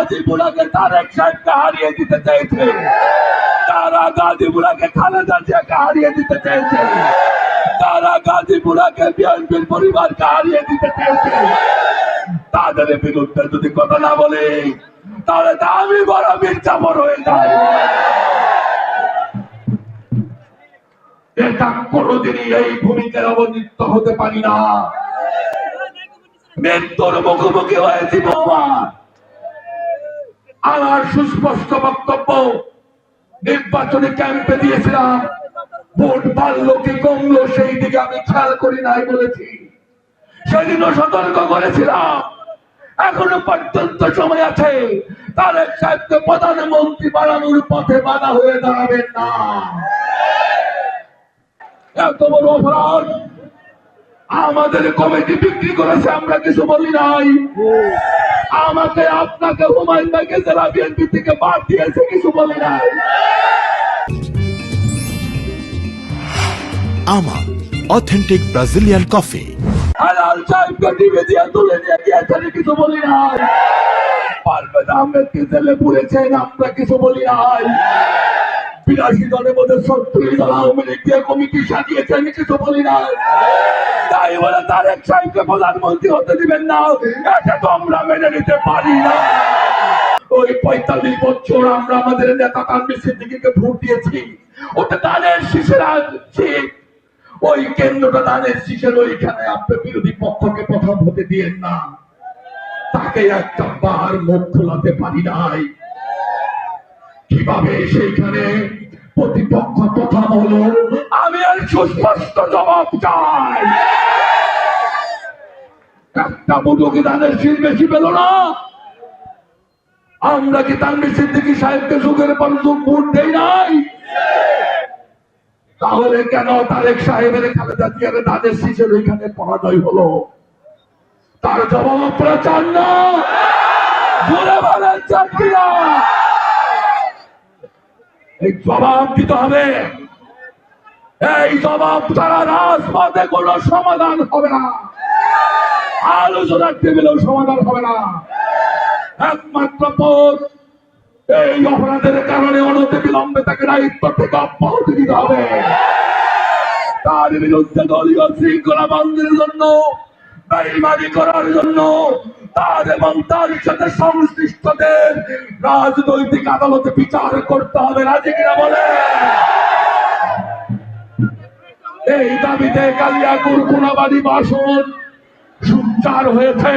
গাজীপুরাকে তারেক সাহেবকে হারিয়ে দিতে চেয়েছে, তারা গাজীপুরাকে খালেদা জিয়াকে হারিয়ে দিতে চেয়েছে, তারা গাজীপুরাকে বিএনপির পরিবারকে হারিয়ে দিতে চেয়েছে। তাদের বিরুদ্ধে যদি কথা না বলি তাহলে তো আমি বড় মির্জাফর হয়ে যাই। এটা কোনদিনই এই ভূমিকায় অবতীর্ণ হতে পারি না। মৃত্যুর মুখোমুখি হয়েছি বহুবার। আমার সুস্পষ্ট বক্তব্য নির্বাচনী ক্যাম্পে দিয়েছিলাম, ভোট বাড়লো কি কমলো সেই দিকে আমি খেয়াল করি নাই বলেছি, সেদিনও সতর্ক করেছিলাম। এখনো পর্যন্ত সময় আছে, তারেক সাহেবকে প্রধানমন্ত্রী বানানোর পথে বাধা হয়ে দাঁড়াবেন না। এত বড় অপরাধ আমাদের কমিটি বিক্রি করেছে, আমরা কিছু বলি নাই। আমাকে আপনাকে হুমায়ুন ভাইকে জেলা বিএনপি থেকে বাদ দিয়েছে, কিছু বলি নাই। আমার অথেন্টিক ব্রাজিলিয়ান কফি হালাল সাহেবকে টিভি দিয়ে তুলে নিয়ে গিয়েছেন, কিছু বলি নাই। পারভেজ আহমেদকে জেলে পুরেছেন, আমরা কিছু বলি নাই। 82 দলের মধ্যে 70 দল আওয়ামী লীগ দিয়ে কমিটি সাজিয়েছেন, কিছু বলি নাই। তাই বলে তারেক সাহেবকে প্রধানমন্ত্রী হতে দিবেন না, এটা তো আমরা মেনে নিতে পারি না। ওই 45 বছর আমরা আমাদের নেতা তানভীর সিদ্দিকীকে ভোট দিয়েছি, ওটা দানের শীষের শীষ, ওই কেন্দ্রটা দানের শীষের ওইখানে আপনি বিরোধী পক্ষকে প্রথম হতে দিয়েন না। তাকে একটা বার মুখ খোলাতে পারি নাই। কিভাবে সেইখানে প্রতিপক্ষ প্রথম হলো, আমি আর সুস্পষ্ট জবাব চাই। একটা বুটুকি দানের শীষ বেশি পেল না। আমরা কি তানভীর সিদ্দিকী সাহেবকে যুগের পর যুগ ভোট দেই নাই? তাহলে কেন তারেক সাহেবের খালেদা জিয়ার দানের শীষের ওইখানে পরাজয় হলো? তার জবাব আপনারা চান না? জোরে বলেন চান কিনা? এই জবাব দিতে হবে। এই জবাব তারা রাজপথে কোনো সমাধান হবে না, আলোচনার টেবিলেও সমাধান হবে না। একমাত্র পথ, এই অপরাধের কারণে অনতি বিলম্বে তাকে দায়িত্ব থেকে অব্যাহতি দিতে হবে। তার বিরুদ্ধে দলীয় শৃঙ্খলা ভঙ্গের জন্য, বেইমানি করার জন্য তার এবং তার সাথে সংশ্লিষ্টদের রাজনৈতিক আদালতে বিচার করতে হবে। রাজি কিনা বলে? এই দাবিতে কালিয়াকুর কোনাবাড়ি বাসন সোচ্চার হয়েছে।